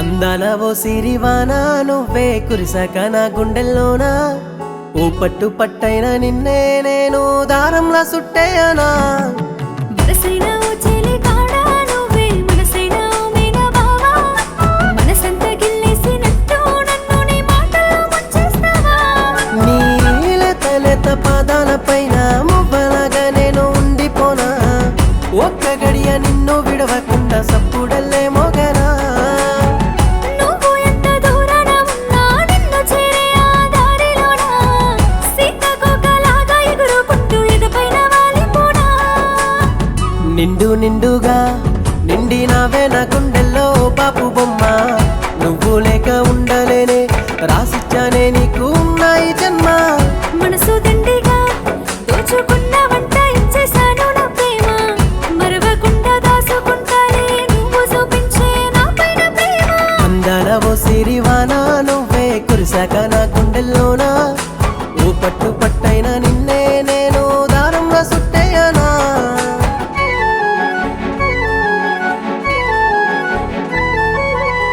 అందాలవో సిరివానా నువ్వే కురిసాక నా గుండెల్లోనా ఓ పట్టు పట్టైన నిన్నే నేను దారంలా సుట్టేయనా నీలత పాదాల పైన మువ్వలాగా నేను ఉండిపోనా ఒక్క గడియ నిన్ను విడవకుండా సప్పుడల్లే మోగనా నిండు నిండుగా నిండినావే నా గుండెల్లో బాపు బొమ్మ నువ్వు లేక ఉండలేనే రాసిచ్చానే నీకు ఉన్నాయి జన్మ మనసు దండిగా దోచుకున్న వంట ఇచ్చేసాను నా ప్రేమ మరవకుండా దాచుకుంటానే నువ్వు చూపించే నా పైన ప్రేమ అందాలవో సిరివానా నువ్వే కురిసాక నా గుండెల్లోనా ఓ పట్టు పట్టైన నిన్ను